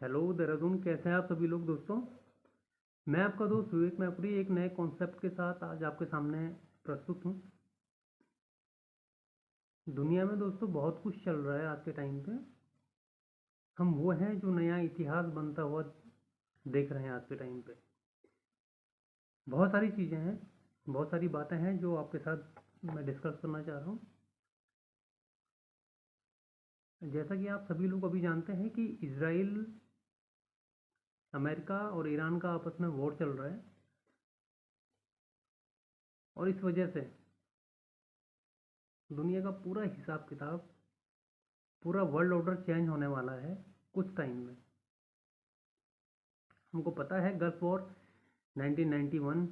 Hello Dehradun, कैसे हैं आप सभी लोग दोस्तों। मैं आपका दोस्त विवेक मैपुरी एक नए कॉन्सेप्ट के साथ आज आपके सामने प्रस्तुत हूँ। दुनिया में दोस्तों बहुत कुछ चल रहा है आज के टाइम पे। हम वो हैं जो नया इतिहास बनता हुआ देख रहे हैं आज के टाइम पे। बहुत सारी चीज़ें हैं, बहुत सारी बातें हैं जो आपके साथ मैं डिस्कस करना चाह रहा हूँ। जैसा कि आप सभी लोग अभी जानते हैं कि इजराइल, अमेरिका और ईरान का आपस में वॉर चल रहा है और इस वजह से दुनिया का पूरा हिसाब किताब, पूरा वर्ल्ड ऑर्डर चेंज होने वाला है कुछ टाइम में। हमको पता है गल्फ वॉर 1991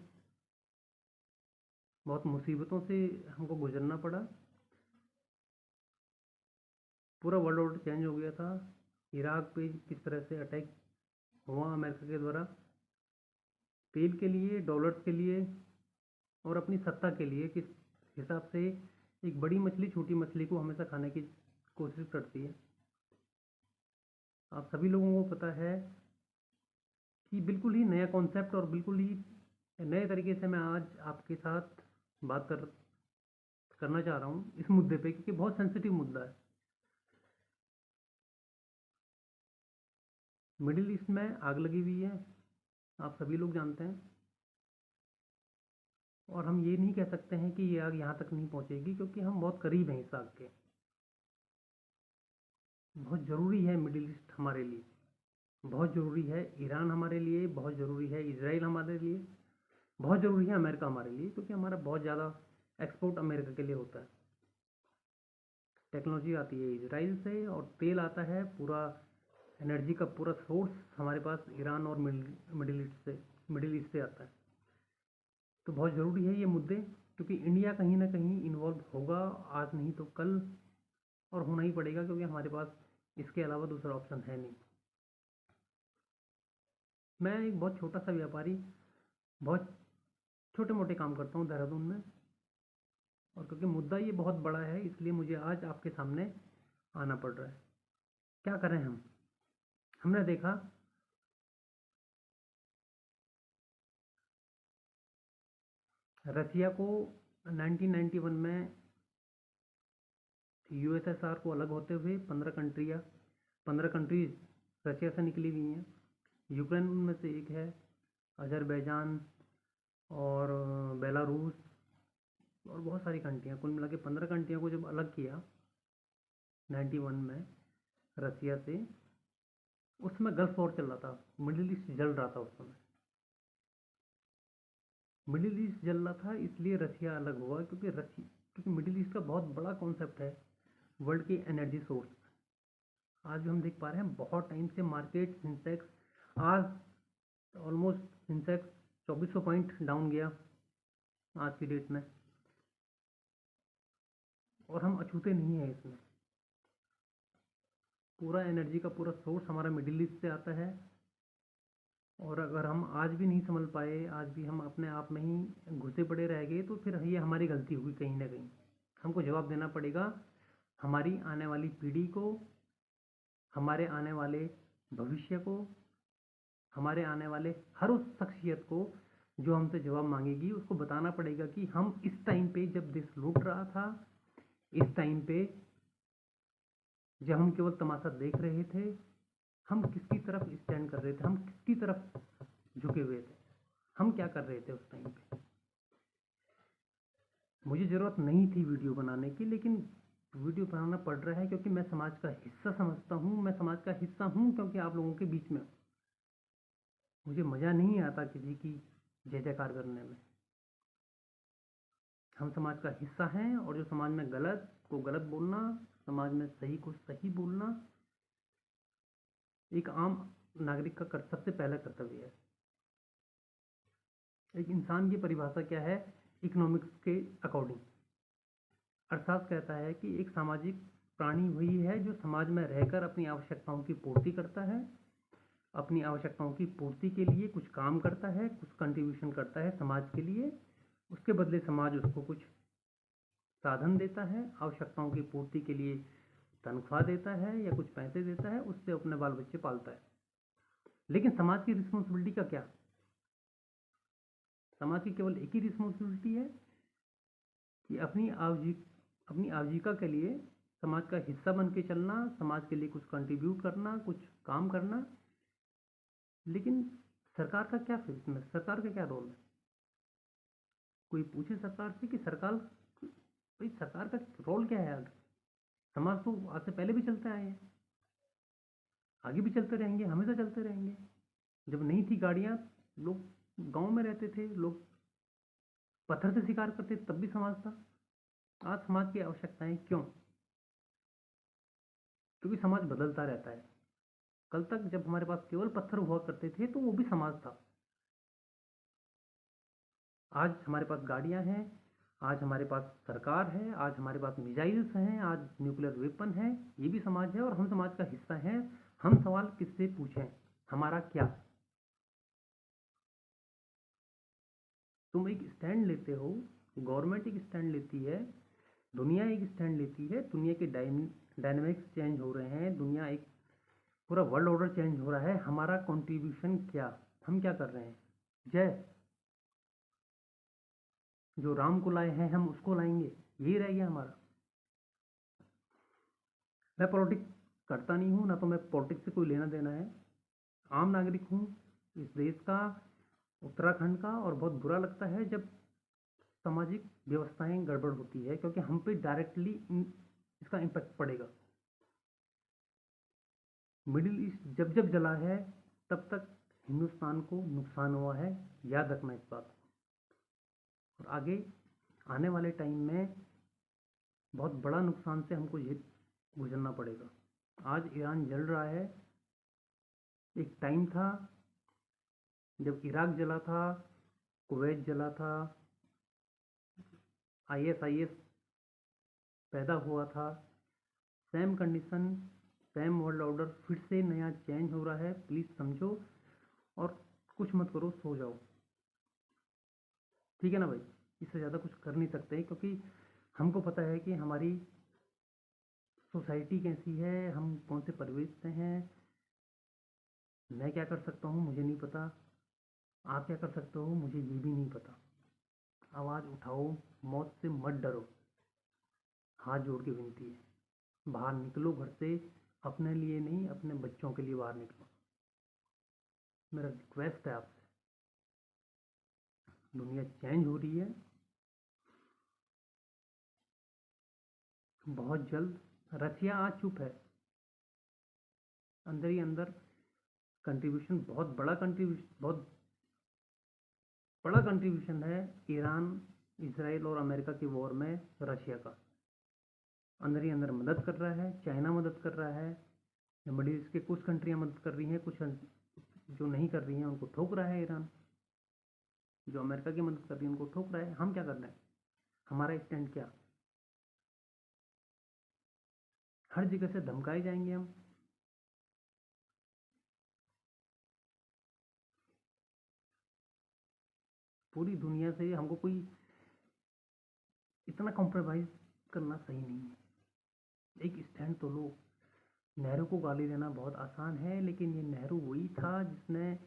बहुत मुसीबतों से हमको गुजरना पड़ा। पूरा वर्ल्ड ऑर्डर चेंज हो गया था। इराक पे किस तरह से अटैक हुआ अमेरिका के द्वारा, तेल के लिए, डॉलर्स के लिए और अपनी सत्ता के लिए। किस हिसाब से एक बड़ी मछली छोटी मछली को हमेशा खाने की कोशिश करती है। आप सभी लोगों को पता है कि बिल्कुल ही नया कॉन्सेप्ट और बिल्कुल ही नए तरीके से मैं आज आपके साथ बात करना चाह रहा हूँ इस मुद्दे पे, क्योंकि बहुत सेंसिटिव मुद्दा है। मिडिल ईस्ट में आग लगी हुई है, आप सभी लोग जानते हैं। और हम ये नहीं कह सकते हैं कि ये आग यहाँ तक नहीं पहुँचेगी, क्योंकि हम बहुत करीब हैं इस आग के। बहुत ज़रूरी है मिडिल ईस्ट हमारे लिए, बहुत ज़रूरी है ईरान हमारे लिए, बहुत ज़रूरी है इजराइल हमारे लिए, बहुत ज़रूरी है अमेरिका हमारे लिए, क्योंकि हमारा बहुत ज़्यादा एक्सपोर्ट अमेरिका के लिए होता है। टेक्नोलॉजी आती है इजराइल से और तेल आता है, पूरा एनर्जी का पूरा सोर्स हमारे पास ईरान और मिडिल ईस्ट से आता है। तो बहुत ज़रूरी है ये मुद्दे, क्योंकि इंडिया कहीं ना कहीं इन्वॉल्व होगा, आज नहीं तो कल, और होना ही पड़ेगा, क्योंकि हमारे पास इसके अलावा दूसरा ऑप्शन है नहीं। मैं एक बहुत छोटा सा व्यापारी, बहुत छोटे मोटे काम करता हूँ देहरादून में, और क्योंकि मुद्दा ये बहुत बड़ा है इसलिए मुझे आज आपके सामने आना पड़ रहा है। क्या करें हम। हमने देखा रसिया को 1991 में यूएसएसआर को अलग होते हुए 15 कंट्रीज रसिया से निकली हुई हैं। यूक्रेन उनमें से एक है, अजरबैजान और बेलारूस और बहुत सारी कंट्रियाँ, कुल मिला के 15 कंट्रियों को जब अलग किया 91 में रसिया से, उस समय गल्फ वॉर चल रहा था, मिडिल ईस्ट जल रहा था उस समय। मिडिल ईस्ट जल रहा था इसलिए रसिया अलग हुआ, क्योंकि मिडिल ईस्ट का बहुत बड़ा कॉन्सेप्ट है वर्ल्ड के एनर्जी सोर्स। आज भी हम देख पा रहे हैं बहुत टाइम से मार्केट सेंसेक्स आज ऑलमोस्ट सेंसेक्स 2400 पॉइंट डाउन गया आज की डेट में, और हम अछूते नहीं हैं इसमें। पूरा एनर्जी का पूरा सोर्स हमारा मिडिल ईस्ट से आता है, और अगर हम आज भी नहीं संभल पाए, आज भी हम अपने आप में ही घुसे पड़े रह गए, तो फिर ये हमारी गलती हुई कहीं ना कहीं। हमको जवाब देना पड़ेगा हमारी आने वाली पीढ़ी को, हमारे आने वाले भविष्य को, हमारे आने वाले हर उस शख्सियत को जो हमसे जवाब मांगेगी। उसको बताना पड़ेगा कि हम इस टाइम पे जब देश लूट रहा था, इस टाइम पे जब हम केवल तमाशा देख रहे थे, हम किसकी तरफ स्टैंड कर रहे थे, हम किसकी तरफ झुके हुए थे, हम क्या कर रहे थे उस टाइम पे। मुझे ज़रूरत नहीं थी वीडियो बनाने की, लेकिन वीडियो बनाना पड़ रहा है क्योंकि मैं समाज का हिस्सा समझता हूँ, मैं समाज का हिस्सा हूँ, क्योंकि आप लोगों के बीच में मुझे मज़ा नहीं आता किसी की जय जयकार करने में। हम समाज का हिस्सा हैं, और जो समाज में गलत को गलत बोलना, समाज में सही को सही बोलना एक आम नागरिक का सबसे पहला कर्तव्य है। एक इंसान की परिभाषा क्या है इकोनॉमिक्स के अकॉर्डिंग? अर्थशास्त्र कहता है कि एक सामाजिक प्राणी वही है जो समाज में रहकर अपनी आवश्यकताओं की पूर्ति करता है, अपनी आवश्यकताओं की पूर्ति के लिए कुछ काम करता है, कुछ कंट्रीब्यूशन करता है समाज के लिए। उसके बदले समाज उसको कुछ साधन देता है, आवश्यकताओं की पूर्ति के लिए तनख्वाह देता है या कुछ पैसे देता है, उससे अपने बाल बच्चे पालता है। लेकिन समाज की रिस्पॉन्सिबिलिटी का क्या? समाज की केवल एक ही रिस्पॉन्सिबिलिटी है कि अपनी आजीविका के लिए समाज का हिस्सा बन के चलना, समाज के लिए कुछ कंट्रीब्यूट करना, कुछ काम करना। लेकिन सरकार का क्या इसमें, सरकार का क्या रोल है? कोई पूछे सरकार से कि सरकार, भाई सरकार का रोल क्या है? आगे समाज तो आज से पहले भी चलते आए हैं, आगे भी चलते रहेंगे, हमेशा चलते रहेंगे। जब नहीं थी गाड़ियाँ, लोग गांव में रहते थे, लोग पत्थर से शिकार करते थे, तब भी समाज था। आज समाज की आवश्यकताएं क्यों? क्योंकि समाज बदलता रहता है। कल तक जब हमारे पास केवल पत्थर हुआ करते थे तो वो भी समाज था। आज हमारे पास गाड़ियां हैं, आज हमारे पास सरकार है, आज हमारे पास मिसाइल्स हैं, आज न्यूक्लियर वेपन है, ये भी समाज है और हम समाज का हिस्सा हैं। हम सवाल किससे पूछें? हमारा क्या? तुम एक स्टैंड लेते हो, गवर्नमेंट एक स्टैंड लेती है, दुनिया एक स्टैंड लेती है, दुनिया के डायनेमिक्स चेंज हो रहे हैं, दुनिया एक पूरा वर्ल्ड ऑर्डर चेंज हो रहा है। हमारा कंट्रीब्यूशन क्या? हम क्या कर रहे हैं? जय, जो राम को लाए हैं हम उसको लाएंगे, यही रह गया हमारा। मैं पॉलिटिक्स करता नहीं हूँ, ना तो मैं पॉलिटिक्स से कोई लेना देना है। आम नागरिक हूँ इस देश का, उत्तराखंड का, और बहुत बुरा लगता है जब सामाजिक व्यवस्थाएं गड़बड़ होती है, क्योंकि हम पे डायरेक्टली इसका इम्पैक्ट पड़ेगा। मिडिल ईस्ट जब जब जला है तब तक हिंदुस्तान को नुकसान हुआ है, याद रखना इस बात को। और आगे आने वाले टाइम में बहुत बड़ा नुकसान से हमको ये गुजरना पड़ेगा। आज ईरान जल रहा है, एक टाइम था जब इराक जला था, कुवैत जला था, ISIS पैदा हुआ था। Same condition, same world order फिर से नया चेंज हो रहा है। प्लीज़ समझो और कुछ मत करो, सो जाओ। ठीक है ना भाई? इससे ज़्यादा कुछ कर नहीं सकते, क्योंकि हमको पता है कि हमारी सोसाइटी कैसी है, हम कौन से परिवेश से हैं। मैं क्या कर सकता हूँ मुझे नहीं पता, आप क्या कर सकते हो मुझे ये भी नहीं पता। आवाज़ उठाओ, मौत से मत डरो, हाथ जोड़ के विनती है। बाहर निकलो घर से, अपने लिए नहीं, अपने बच्चों के लिए बाहर निकलो। मेरा रिक्वेस्ट है आपसे। दुनिया चेंज हो रही है, बहुत जल्द। रसिया आज चुप है, अंदर ही अंदर कंट्रीब्यूशन, बहुत बड़ा कंट्रीब्यूशन है ईरान, इसराइल और अमेरिका के वॉर में रशिया का। अंदर ही अंदर मदद कर रहा है, चाइना मदद कर रहा है, मिडिल ईस्ट के कुछ कंट्रियां मदद कर रही हैं, कुछ जो नहीं कर रही हैं उनको ठोक रहा है ईरान। जो अमेरिका की मदद कर रही है उनको ठोक रहा है। हम क्या कर रहे हैं? हमारा स्टैंड क्या? हर जगह से धमकाए जाएंगे हम। पूरी दुनिया से हमको कोई इतना कॉम्प्रोमाइज़ करना सही नहीं है। एक स्टैंड तो लो। नेहरू को गाली देना बहुत आसान है, लेकिन ये नेहरू वही था जिसने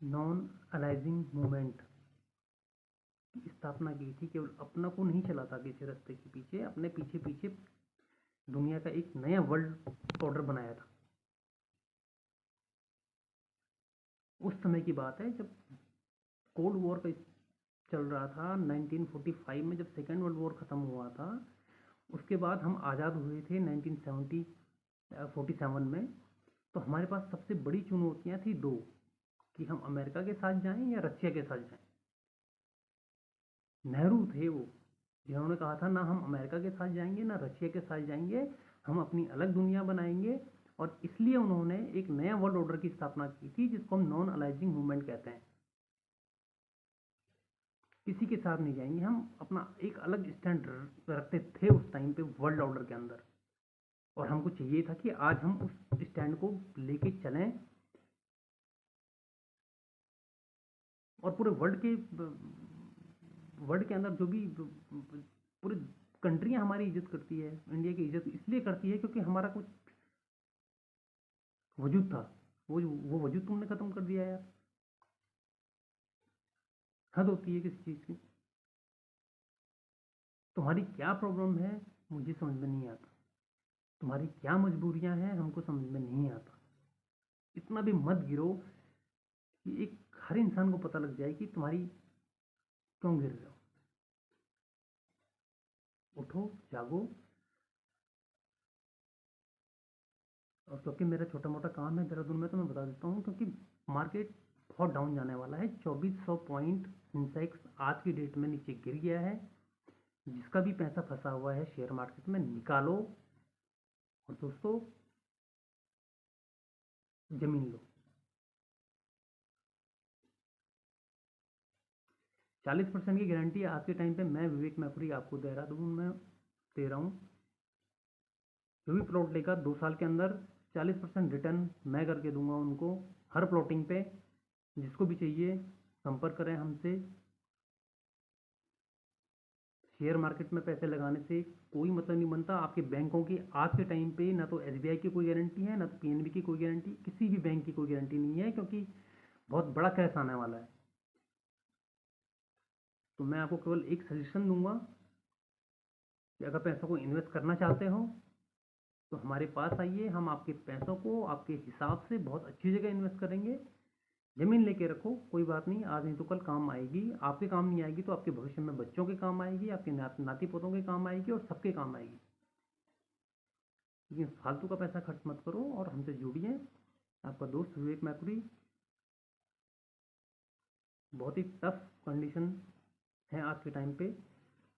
नॉन अलाइजिंग मूवमेंट की स्थापना की थी। केवल अपना को नहीं चला था किसी रास्ते के पीछे, अपने पीछे पीछे दुनिया का एक नया वर्ल्ड ऑर्डर बनाया था। उस समय की बात है जब कोल्ड वॉर का चल रहा था। 1945 में जब सेकेंड वर्ल्ड वॉर ख़त्म हुआ था, उसके बाद हम आज़ाद हुए थे 1947 में। तो हमारे पास सबसे बड़ी चुनौतियाँ थी दो, कि हम अमेरिका के साथ जाएं या रशिया के साथ जाएं। नेहरू थे वो जिन्होंने कहा था ना हम अमेरिका के साथ जाएंगे ना रशिया के साथ जाएंगे, हम अपनी अलग दुनिया बनाएंगे। और इसलिए उन्होंने एक नया वर्ल्ड ऑर्डर की स्थापना की थी, जिसको हम नॉन अलाइजिंग मूवमेंट कहते हैं। किसी के साथ नहीं जाएंगे, हम अपना एक अलग स्टैंड रखते थे उस टाइम पे वर्ल्ड ऑर्डर के अंदर। और हमको चाहिए था कि आज हम उस स्टैंड को लेके चलें और पूरे वर्ल्ड के अंदर जो भी पूरी कंट्रियां हमारी इज्जत करती है, इंडिया की इज्जत इसलिए करती है क्योंकि हमारा कुछ वजूद था। वो वजूद तुमने ख़त्म कर दिया यार। हद होती है किसी चीज़ की। तुम्हारी क्या प्रॉब्लम है मुझे समझ में नहीं आता, तुम्हारी क्या मजबूरियां हैं हमको समझ में नहीं आता। इतना भी मत गिरो कि एक हर इंसान को पता लग जाए कि तुम्हारी क्यों गिर रहे हो। उठो, जागो। और क्योंकि मेरा छोटा मोटा काम है देहरादून में, तो मैं बता देता हूँ, क्योंकि मार्केट बहुत डाउन जाने वाला है। 2400 पॉइंट सेंसेक्स आज की डेट में नीचे गिर गया है। जिसका भी पैसा फंसा हुआ है शेयर मार्केट में निकालो, और दोस्तों जमीन लो। 40% की गारंटी आज के टाइम पे मैं विवेक मैपुरी आपको देहरादून में दे रहा हूँ। जो भी प्लॉट लेगा 2 साल के अंदर 40% रिटर्न मैं करके दूंगा उनको, हर प्लॉटिंग पे। जिसको भी चाहिए संपर्क करें हमसे। शेयर मार्केट में पैसे लगाने से कोई मतलब नहीं बनता। आपके बैंकों की आज के टाइम पे ना तो एसबीआई की कोई गारंटी है, ना तो पीएनबी की कोई गारंटी, किसी भी बैंक की कोई गारंटी नहीं है, क्योंकि बहुत बड़ा क्रैश आने वाला है। तो मैं आपको केवल एक सजेशन दूंगा कि अगर पैसों को इन्वेस्ट करना चाहते हो तो हमारे पास आइए। हम आपके पैसों को आपके हिसाब से बहुत अच्छी जगह इन्वेस्ट करेंगे। ज़मीन लेके रखो, कोई बात नहीं, आज नहीं तो कल काम आएगी। आपके काम नहीं आएगी तो आपके भविष्य में बच्चों के काम आएगी, आपके नाती पोतों के काम आएगी, और सबके काम आएगी। लेकिन फालतू का पैसा खर्च मत करो और हमसे जुड़िए। आपका दोस्त विवेक मैकुरी। बहुत ही टफ कंडीशन है आज के टाइम पे।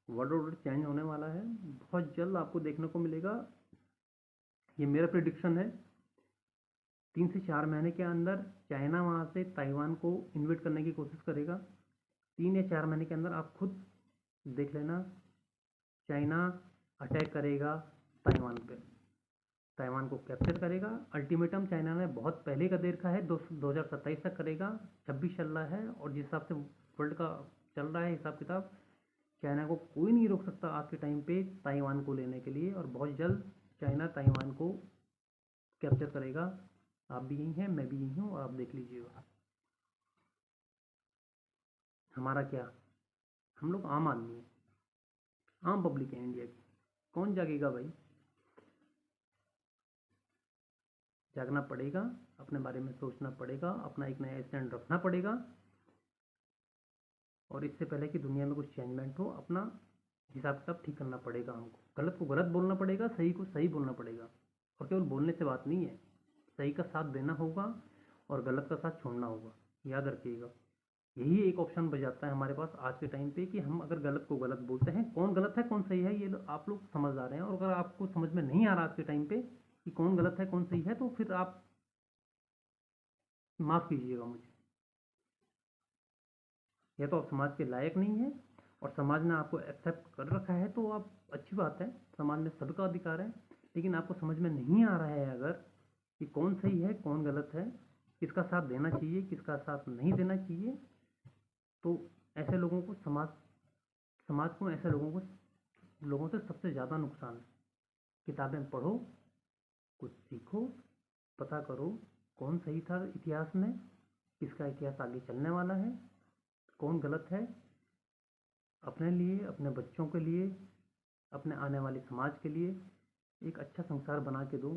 वर्ल्ड ऑर्डर चेंज होने वाला है, बहुत जल्द आपको देखने को मिलेगा। ये मेरा प्रिडिक्शन है। 3 से 4 महीने के अंदर चाइना वहाँ से ताइवान को इन्वेट करने की कोशिश करेगा। 3 या 4 महीने के अंदर आप खुद देख लेना, चाइना अटैक करेगा ताइवान पे, ताइवान को कैप्चर करेगा। अल्टीमेटम चाइना ने बहुत पहले का दे रखा है, 2027 तक करेगा। 26 चल रहा है, और जिस हिसाब से वर्ल्ड का चल रहा है हिसाब किताब, चाइना को कोई नहीं रोक सकता आज के टाइम पे ताइवान को लेने के लिए। और बहुत जल्द चाइना ताइवान को कैप्चर करेगा। आप भी यही हैं, मैं भी यही हूँ, और आप देख लीजिएगा। हमारा क्या, हम लोग आम आदमी हैं, आम पब्लिक है इंडिया की। कौन जागेगा भाई? जागना पड़ेगा, अपने बारे में सोचना पड़ेगा, अपना एक नया स्टैंड रखना पड़ेगा। और इससे पहले कि दुनिया में कुछ चेंजमेंट हो, अपना हिसाब किताब ठीक करना पड़ेगा हमको। गलत को गलत बोलना पड़ेगा, सही को सही बोलना पड़ेगा। और केवल बोलने से बात नहीं है, सही का साथ देना होगा और गलत का साथ छोड़ना होगा। याद रखिएगा, यही एक ऑप्शन बच जाता है हमारे पास आज के टाइम पे, कि हम अगर गलत को गलत बोलते हैं, कौन गलत है कौन सही है ये आप लोग समझदार हैं। और अगर आपको समझ में नहीं आ रहा आज के टाइम पे कि कौन गलत है कौन सही है, तो फिर आप माफ़ कीजिएगा मुझे। या तो आप समाज के लायक नहीं हैं, और समाज ने आपको एक्सेप्ट कर रखा है तो आप, अच्छी बात है, समाज में सबका अधिकार है। लेकिन आपको समझ में नहीं आ रहा है अगर कि कौन सही है कौन गलत है, किसका साथ देना चाहिए किसका साथ नहीं देना चाहिए, तो ऐसे लोगों को समाज को, ऐसे लोगों से सबसे ज़्यादा नुकसान है। किताबें पढ़ो, कुछ सीखो, पता करो कौन सही था इतिहास में, किसका इतिहास आगे चलने वाला है, कौन गलत है। अपने लिए, अपने बच्चों के लिए, अपने आने वाले समाज के लिए एक अच्छा संसार बना के दो।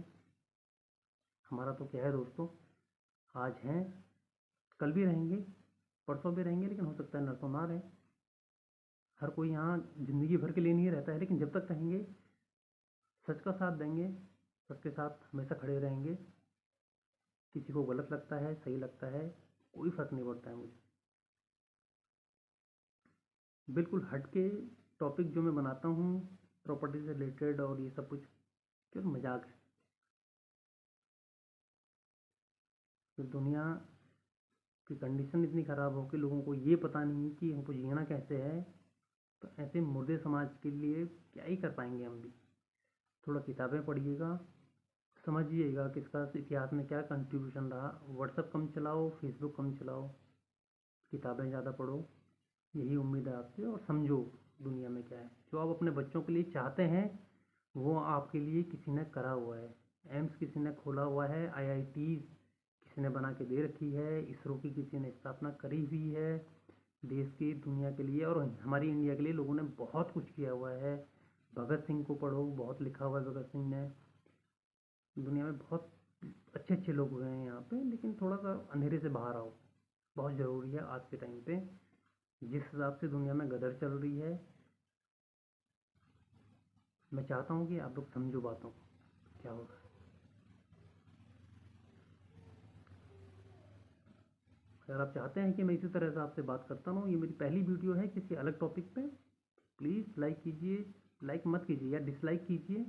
हमारा तो क्या है दोस्तों, आज हैं, कल भी रहेंगे, परसों भी रहेंगे, लेकिन हो सकता है नरसों ना रहे। हर कोई यहाँ ज़िंदगी भर के लिए नहीं रहता है, लेकिन जब तक रहेंगे सच का साथ देंगे, सच के साथ हमेशा खड़े रहेंगे। किसी को गलत लगता है सही लगता है, कोई फ़र्क नहीं पड़ता है मुझे। बिल्कुल हट के टॉपिक जो मैं बनाता हूँ प्रॉपर्टी से रिलेटेड, और ये सब कुछ केवल मजाक है। तो दुनिया की कंडीशन इतनी ख़राब हो कि लोगों को ये पता नहीं कि हमको जीना कैसे है, तो ऐसे मुर्दे समाज के लिए क्या ही कर पाएंगे हम भी। थोड़ा किताबें पढ़िएगा, समझिएगा किसका इतिहास में क्या कंट्रीब्यूशन रहा। व्हाट्सएप कम चलाओ, फेसबुक कम चलाओ, किताबें ज़्यादा पढ़ो, यही उम्मीद है आपसे। और समझो दुनिया में क्या है। जो आप अपने बच्चों के लिए चाहते हैं वो आपके लिए किसी ने करा हुआ है। एम्स किसी ने खोला हुआ है, आईआईटी किसी ने बना के दे रखी है, इसरो की किसी ने स्थापना करी हुई है देश की, दुनिया के लिए और हमारी इंडिया के लिए लोगों ने बहुत कुछ किया हुआ है। भगत सिंह को पढ़ो, बहुत लिखा हुआ है भगत सिंह ने। दुनिया में बहुत अच्छे अच्छे लोग हुए हैं यहाँ पे, लेकिन थोड़ा सा अंधेरे से बाहर आओ, बहुत ज़रूरी है आज के टाइम पे। जिस हिसाब से दुनिया में गदर चल रही है, मैं चाहता हूँ कि आप लोग समझो बातों को क्या हो रहा है। अगर आप चाहते हैं कि मैं इसी तरह से आपसे बात करता रहूँ, ये मेरी पहली वीडियो है किसी अलग टॉपिक पे, प्लीज़ लाइक कीजिए, लाइक मत कीजिए या डिसलाइक कीजिए,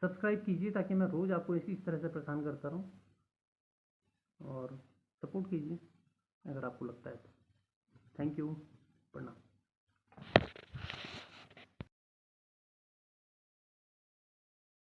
सब्सक्राइब कीजिए ताकि मैं रोज़ आपको इस तरह से प्रदान करता रहूँ, और सपोर्ट कीजिए अगर आपको लगता है तो। थैंक यू, प्रणाम।